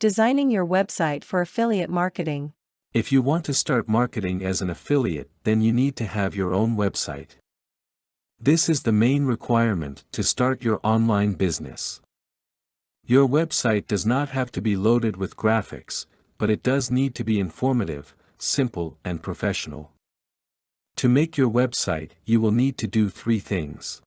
Designing your website for affiliate marketing. If you want to start marketing as an affiliate, then you need to have your own website. This is the main requirement to start your online business. Your website does not have to be loaded with graphics, but it does need to be informative, simple, and professional. To make your website, you will need to do 3 things.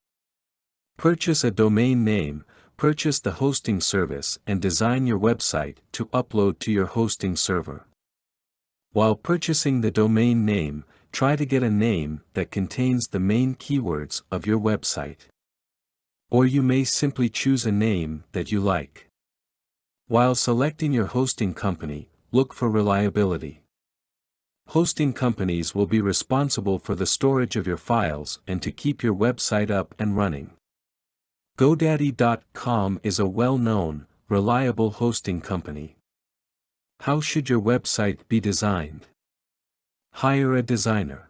Purchase a domain name, purchase the hosting service, and design your website to upload to your hosting server. While purchasing the domain name, try to get a name that contains the main keywords of your website. Or you may simply choose a name that you like. While selecting your hosting company, look for reliability. Hosting companies will be responsible for the storage of your files and to keep your website up and running. GoDaddy.com is a well-known, reliable hosting company. How should your website be designed? Hire a designer.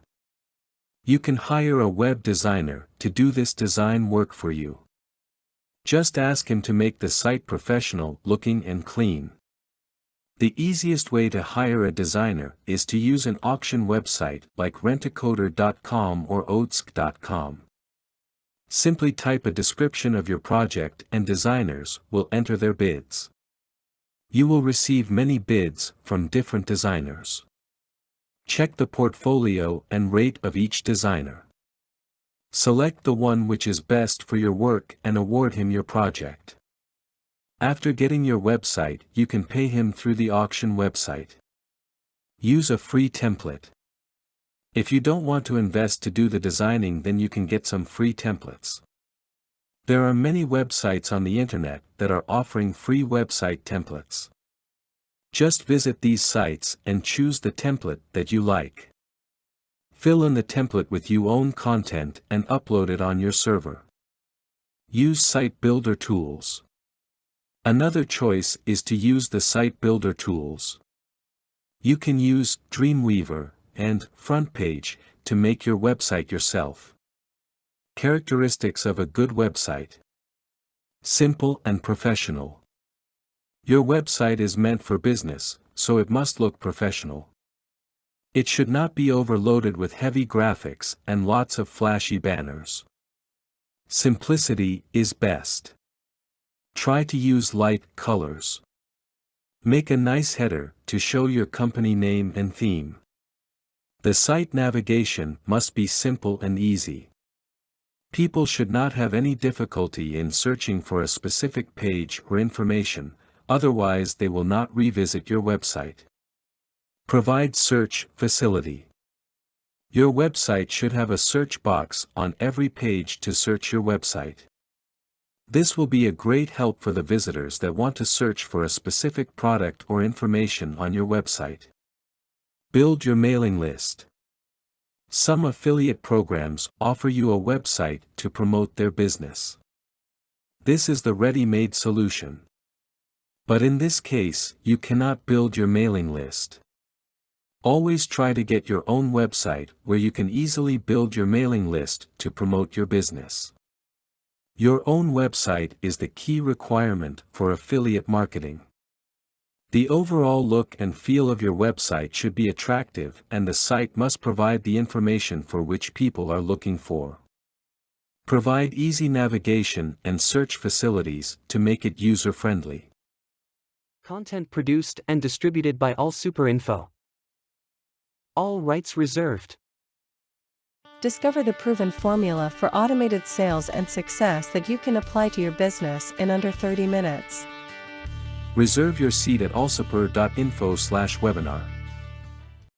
You can hire a web designer to do this design work for you. Just ask him to make the site professional looking and clean. The easiest way to hire a designer is to use an auction website like rentacoder.com or oatsk.com. Simply type a description of your project and designers will enter their bids. You will receive many bids from different designers. Check the portfolio and rate of each designer. Select the one which is best for your work and award him your project. After getting your website, you can pay him through the auction website. Use a free template. If you don't want to invest to do the designing, then you can get some free templates. There are many websites on the internet that are offering free website templates. Just visit these sites and choose the template that you like. Fill in the template with your own content and upload it on your server. Use Site Builder tools. Another choice is to use the Site Builder tools. You can use Dreamweaver and FrontPage to make your website yourself. Characteristics of a good website: simple and professional. Your website is meant for business, so it must look professional. It should not be overloaded with heavy graphics and lots of flashy banners. Simplicity is best. Try to use light colors. Make a nice header to show your company name and theme. The site navigation must be simple and easy. People should not have any difficulty in searching for a specific page or information, otherwise they will not revisit your website. Provide search facility. Your website should have a search box on every page to search your website. This will be a great help for the visitors that want to search for a specific product or information on your website. Build your mailing list. Some affiliate programs offer you a website to promote their business. This is the ready-made solution. But in this case, you cannot build your mailing list. Always try to get your own website where you can easily build your mailing list to promote your business. Your own website is the key requirement for affiliate marketing. The overall look and feel of your website should be attractive, and the site must provide the information for which people are looking for. Provide easy navigation and search facilities to make it user-friendly. Content produced and distributed by AllSuperInfo. All rights reserved. Discover the proven formula for automated sales and success that you can apply to your business in under 30 minutes. Reserve your seat at allsuper.info/webinar.